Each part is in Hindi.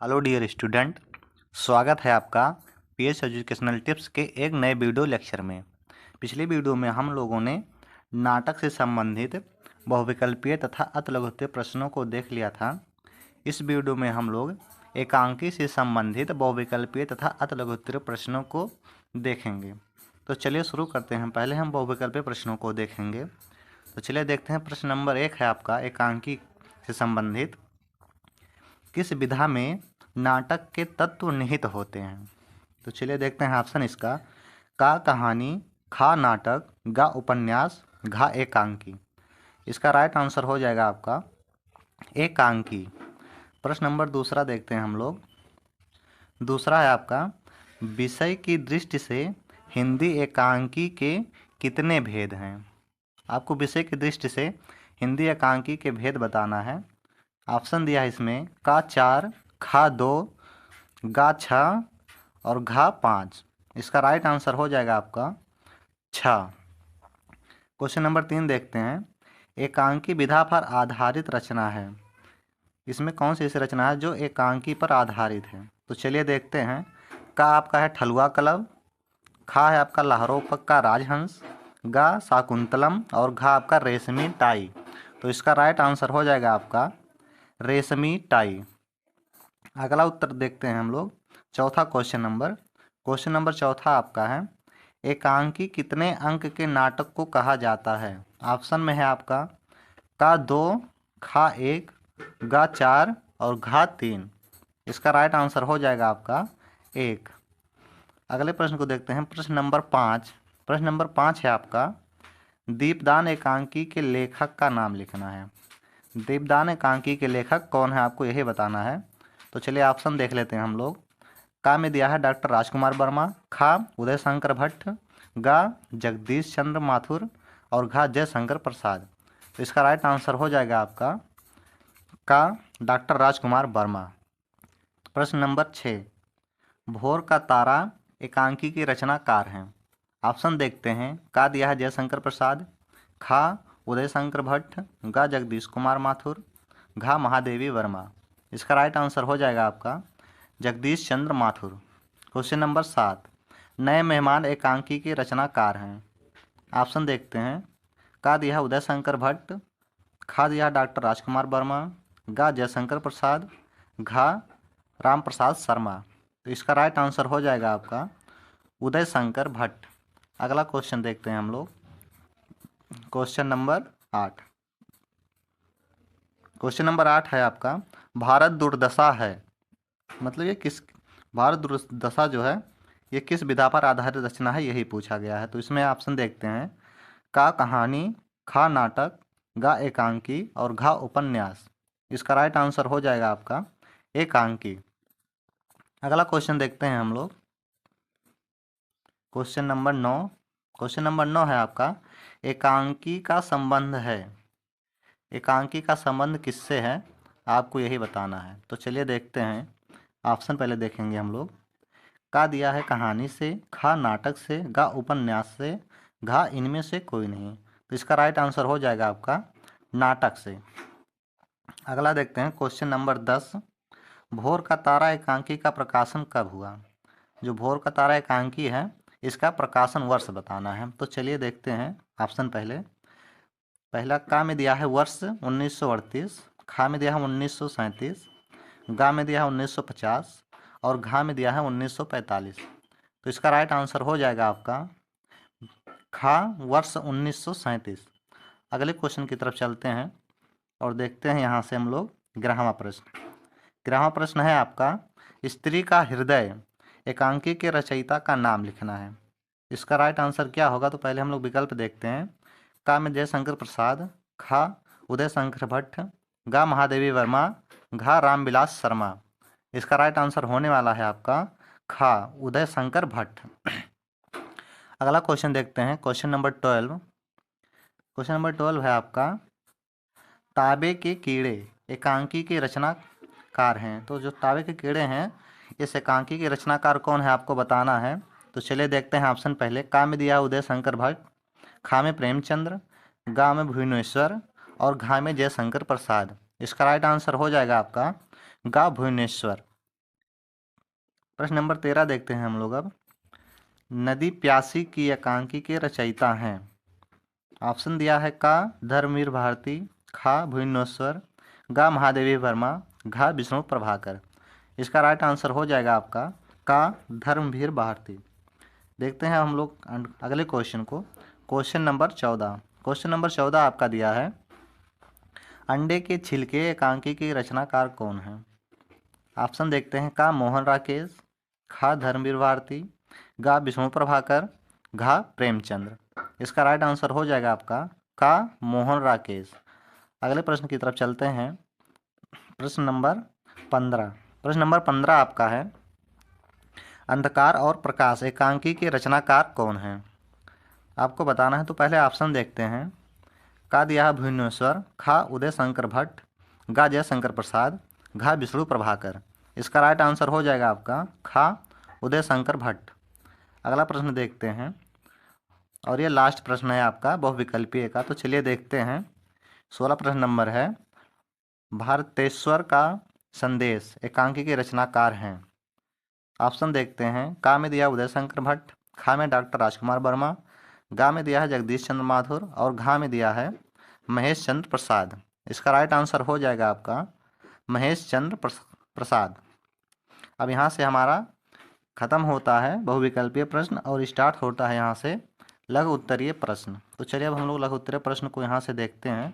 हेलो डियर स्टूडेंट, स्वागत है आपका पीएस एजुकेशनल टिप्स के एक नए वीडियो लेक्चर में। पिछली वीडियो में हम लोगों ने नाटक से संबंधित बहुविकल्पीय तथा अतिलघुत्तरीय प्रश्नों को देख लिया था। इस वीडियो में हम लोग एकांकी से संबंधित बहुविकल्पीय तथा अतिलघुत्तरीय प्रश्नों को देखेंगे। तो चलिए शुरू करते हैं। पहले हम बहुविकल्पीय प्रश्नों को देखेंगे। तो चलिए देखते हैं। प्रश्न नंबर 1 है आपका एकांकी से संबंधित। किस विधा में नाटक के तत्व निहित होते हैं? तो चलिए देखते हैं ऑप्शन इसका। का कहानी, खा नाटक, गा उपन्यास, घा एकांकी। इसका राइट आंसर हो जाएगा आपका एकांकी। प्रश्न नंबर दूसरा देखते हैं हम लोग। दूसरा है आपका, विषय की दृष्टि से हिंदी एकांकी के कितने भेद हैं? आपको विषय की दृष्टि से हिंदी एकांकी के भेद बताना है। ऑप्शन दिया है इसमें का 4, खा 2, गा 6 और घा 5। इसका राइट आंसर हो जाएगा आपका 6। क्वेश्चन नंबर 3 देखते हैं। एकांकी विधा पर आधारित रचना है। इसमें कौन सी ऐसी रचना है जो एकांकी पर आधारित है? तो चलिए देखते हैं। का आपका है ठलुआ कलब, खा है आपका लहरों का राजहंस, गा शाकुंतलम और घा आपका रेशमी टाई। तो इसका राइट आंसर हो जाएगा आपका रेशमी टाई। अगला उत्तर देखते हैं हम लोग। चौथा क्वेश्चन नंबर चौथा आपका है, एकांकी कितने अंक के नाटक को कहा जाता है? ऑप्शन में है आपका का 2, खा 1, गा 4 और घा 3। इसका राइट आंसर हो जाएगा आपका 1। अगले प्रश्न को देखते हैं। प्रश्न नंबर 5 है आपका, दीपदान एकांकी के लेखक का नाम लिखना है। दीपदान एकांकी के लेखक कौन है आपको यही बताना है। तो चलिए ऑप्शन देख लेते हैं हम लोग। का में दिया है डॉक्टर राजकुमार वर्मा, खा उदय शंकर भट्ट, गा जगदीश चंद्र माथुर और घा जयशंकर प्रसाद। तो इसका राइट आंसर हो जाएगा आपका का डॉक्टर राजकुमार वर्मा। प्रश्न नंबर 6, भोर का तारा एकांकी के रचनाकार हैं। ऑप्शन देखते हैं। का दिया है जयशंकर प्रसाद, खा उदय शंकर भट्ट, गा जगदीश कुमार माथुर, घा महादेवी वर्मा। इसका राइट आंसर हो जाएगा आपका जगदीश चंद्र माथुर। क्वेश्चन नंबर 7, नए मेहमान एकांकी के रचनाकार हैं। ऑप्शन देखते हैं। का दिया है उदय शंकर भट्ट, खा दिया है डॉक्टर राजकुमार वर्मा, गा जयशंकर प्रसाद, घा राम प्रसाद शर्मा। तो इसका राइट आंसर हो जाएगा आपका उदय शंकर भट्ट। अगला क्वेश्चन देखते हैं हम लोग। क्वेश्चन नंबर 8 है आपका, भारत दुर्दशा है। मतलब ये किस, भारत दुर्दशा जो है ये किस विधा पर आधारित रचना है यही पूछा गया है। तो इसमें ऑप्शन देखते हैं। का कहानी, खा नाटक, गा एकांकी और घा उपन्यास। इसका राइट आंसर हो जाएगा आपका एकांकी। अगला क्वेश्चन देखते हैं हम लोग। क्वेश्चन नंबर 9 है आपका, एकांकी का संबंध है। एकांकी का संबंध किससे है आपको यही बताना है। तो चलिए देखते हैं। ऑप्शन पहले देखेंगे हम लोग। का दिया है कहानी से, खा नाटक से, गा उपन्यास से, घा इनमें से कोई नहीं। तो इसका राइट आंसर हो जाएगा आपका नाटक से। अगला देखते हैं। क्वेश्चन नंबर 10, भोर का तारा एकांकी का प्रकाशन कब हुआ? जो भोर का तारा एकांकी है इसका प्रकाशन वर्ष बताना है। तो चलिए देखते हैं। ऑप्शन पहला का में दिया है वर्ष 1938, खा में दिया है 1937, गा में दिया है 1950 और घा में दिया है 1945। तो इसका राइट आंसर हो जाएगा आपका खा वर्ष 1937। अगले क्वेश्चन की तरफ चलते हैं और देखते हैं यहाँ से हम लोग 11वां प्रश्न। 11वां प्रश्न है आपका, स्त्री का हृदय एकांकी के रचयिता का नाम लिखना है। इसका राइट आंसर क्या होगा? तो पहले हम लोग विकल्प देखते हैं। का में जयशंकर प्रसाद, खा उदय शंकर भट्ट, गा महादेवी वर्मा, घा रामविलास शर्मा। इसका राइट आंसर होने वाला है आपका खा उदय शंकर भट्ट। अगला क्वेश्चन देखते हैं। क्वेश्चन नंबर 12 है आपका, ताबे के कीड़े एकांकी के रचनाकार हैं। तो जो ताबे के कीड़े हैं इस एकांकी के रचनाकार कौन है आपको बताना है। तो चलिए देखते हैं। ऑप्शन पहले। का में दिया उदय शंकर भट्ट, खा में प्रेमचंद्र, गा में भुवनेश्वर और घा में जयशंकर प्रसाद। इसका राइट आंसर हो जाएगा आपका गा भुवनेश्वर। प्रश्न नंबर 13 देखते हैं हम लोग अब। नदी प्यासी की एकांकी के रचयिता हैं। ऑप्शन दिया है का धर्मवीर भारती, खा भुवनेश्वर, गा महादेवी वर्मा, घा विष्णु प्रभाकर। इसका राइट आंसर हो जाएगा आपका का धर्मवीर भारती। देखते हैं हम लोग अगले क्वेश्चन को। Question number 14। क्वेश्चन नंबर 14 आपका दिया है, अंडे के छिलके एकांकी के रचनाकार कौन है। ऑप्शन देखते हैं का मोहन राकेश, खा धर्मवीर भारती, गा विष्णु प्रभाकर, घा प्रेमचंद्र। इसका राइट आंसर हो जाएगा आपका का मोहन राकेश। अगले प्रश्न की तरफ चलते हैं। प्रश्न नंबर 15। प्रश्न नंबर 15 आपका है, अंधकार और प्रकाश एकांकी के रचनाकार कौन है। आपको बताना है, तो पहले ऑप्शन देखते हैं। का दिया है भुवनेश्वर, खा उदय शंकर भट्ट, गा जयशंकर प्रसाद, घा विष्णु प्रभाकर। इसका राइट आंसर हो जाएगा आपका खा उदय शंकर भट्ट। अगला प्रश्न देखते हैं, और ये लास्ट प्रश्न है आपका बहुविकल्पीय का। तो चलिए देखते हैं। 16 प्रश्न नंबर है, भारतेश्वर का संदेश एकांकी के रचनाकार हैं। ऑप्शन देखते हैं। का में दिया उदय शंकर भट्ट, खा में डॉक्टर राजकुमार वर्मा, गा में दिया है जगदीश चंद्र माथुर और घा में दिया है महेश चंद्र प्रसाद। इसका राइट आंसर हो जाएगा आपका महेश चंद्र प्रसाद। अब यहाँ से हमारा खत्म होता है बहुविकल्पीय प्रश्न और स्टार्ट होता है यहाँ से लघु उत्तरीय प्रश्न। तो चलिए अब हम लोग लघु उत्तरीय प्रश्न को यहाँ से देखते हैं।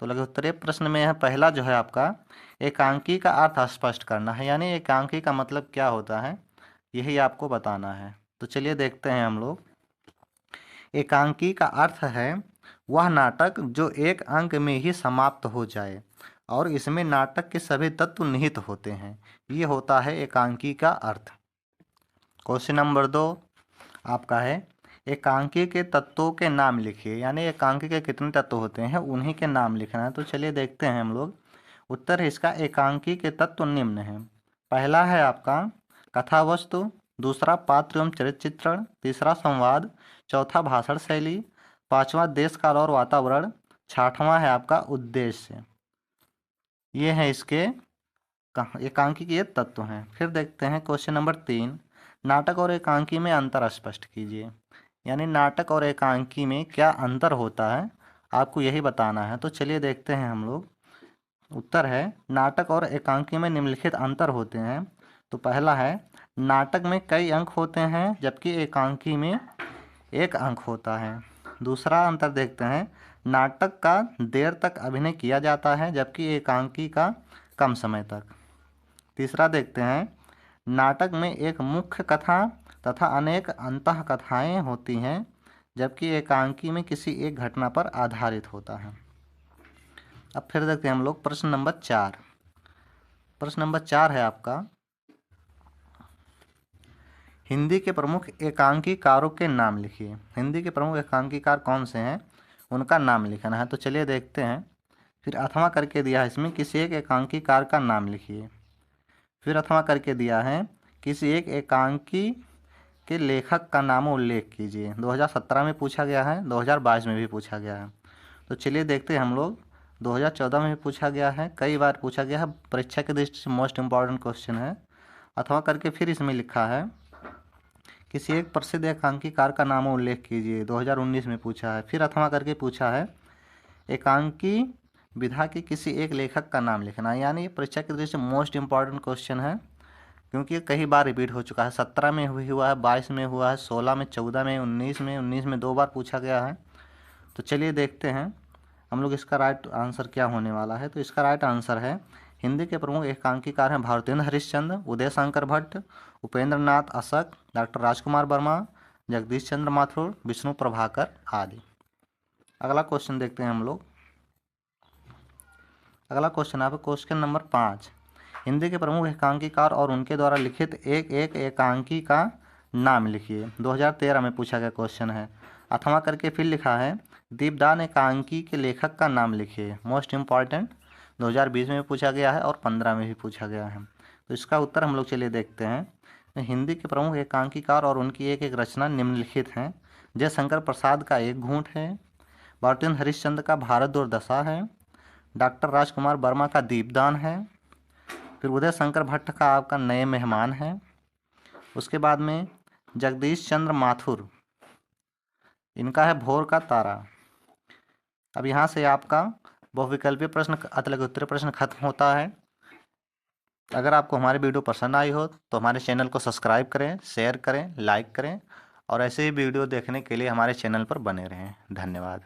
तो लघु उत्तरीय प्रश्न में है पहला जो है आपका, एकांकी का अर्थ स्पष्ट करना है, यानी एकांकी का मतलब क्या होता है यही आपको बताना है। तो चलिए देखते हैं हम लोग। एकांकी का अर्थ है वह नाटक जो एक अंक में ही समाप्त हो जाए और इसमें नाटक के सभी तत्व निहित होते हैं, ये होता है एकांकी का अर्थ। क्वेश्चन नंबर 2 आपका है, एकांकी के तत्वों के नाम लिखिए, यानी एकांकी के कितने तत्व होते हैं उन्हीं के नाम लिखना है। तो चलिए देखते हैं हम लोग। उत्तर है इसका, एकांकी के तत्व निम्न हैं। पहला है आपका कथा वस्तु, दूसरा पात्र एवं चरित्र चित्रण, तीसरा संवाद, चौथा भाषण शैली, पांचवा देश काल और वातावरण, छठवां है आपका उद्देश्य। ये है इसके एकांकी के तत्व हैं। फिर देखते हैं क्वेश्चन नंबर 3, नाटक और एकांकी में अंतर स्पष्ट कीजिए, यानी नाटक और एकांकी में क्या अंतर होता है आपको यही बताना है। तो चलिए देखते हैं हम लोग। उत्तर है, नाटक और एकांकी में निम्नलिखित अंतर होते हैं। तो पहला है, नाटक में कई अंक होते हैं जबकि एकांकी में एक अंक होता है। दूसरा अंतर देखते हैं, नाटक का देर तक अभिनय किया जाता है जबकि एकांकी का कम समय तक। तीसरा देखते हैं, नाटक में एक मुख्य कथा तथा अनेक अंतः कथाएं होती हैं जबकि एकांकी में किसी एक घटना पर आधारित होता है। अब फिर देखते हैं हम लोग प्रश्न नंबर 4। प्रश्न नंबर 4 है आपका, हिंदी के प्रमुख एकांकीकारों के नाम लिखिए। हिंदी के प्रमुख एकांकीकार कौन से हैं उनका नाम लिखना है। तो चलिए देखते हैं। फिर अथवा करके दिया है इसमें, किसी एक एकांकीकार का नाम लिखिए। फिर अथवा करके दिया है, किसी एक एकांकी के लेखक का नाम उल्लेख कीजिए। 2017 में पूछा गया है, 2022 में भी पूछा गया है। तो चलिए देखते हैं हम लोग। 2014 में भी पूछा गया है, कई बार पूछा गया है, परीक्षा की दृष्टि से मोस्ट इम्पॉर्टेंट क्वेश्चन है। अथवा करके फिर इसमें लिखा है, किसी एक प्रसिद्ध एकांकीकार का नाम उल्लेख कीजिए। 2019 में पूछा है। फिर अथवा करके पूछा है, एकांकी विधा के किसी एक लेखक का नाम लिखना, यानी परीक्षा की दृष्टि से मोस्ट इम्पॉर्टेंट क्वेश्चन है क्योंकि ये कई बार रिपीट हो चुका है। 17 में हुआ है, 22 में हुआ है, 16 में, 14 में, 19 में 2 बार पूछा गया है। तो चलिए देखते हैं हम लोग इसका राइट आंसर क्या होने वाला है। तो इसका राइट आंसर है, हिंदी के प्रमुख एकांकीकार हैं भारतेंद्र हरिश्चंद्र, उदय शंकर भट्ट, उपेंद्र नाथ अशक, डॉक्टर राजकुमार वर्मा, जगदीश चंद्र माथुर, विष्णु प्रभाकर आदि। अगला क्वेश्चन देखते हैं हम लोग। अगला क्वेश्चन है क्वेश्चन नंबर 5, हिंदी के प्रमुख एकांकीकार और उनके द्वारा लिखित एक एक एकांकी का नाम लिखिए। 2013 में पूछा गया क्वेश्चन है। अथवा करके फिर लिखा है, दीपदान एकांकी के लेखक का नाम लिखिए, मोस्ट इम्पॉर्टेंट। 2020 में भी पूछा गया है और 15 में भी पूछा गया है। तो इसका उत्तर हम लोग चलिए देखते हैं। हिंदी के प्रमुख एकांकीकार और उनकी एक एक रचना निम्नलिखित हैं। जयशंकर प्रसाद का एक घूंट है, भारतेंद्र हरिश्चंद्र का भारत दुर्दशा है, डॉक्टर राजकुमार वर्मा का दीपदान है, फिर उदय शंकर भट्ट का आपका नए मेहमान है, उसके बाद में जगदीश चंद्र माथुर, इनका है भोर का तारा। अब यहाँ से आपका बहुविकल्पीय प्रश्न अतलग उत्तर प्रश्न खत्म होता है। अगर आपको हमारी वीडियो पसंद आई हो तो हमारे चैनल को सब्सक्राइब करें, शेयर करें, लाइक करें और ऐसे ही वीडियो देखने के लिए हमारे चैनल पर बने रहें। धन्यवाद।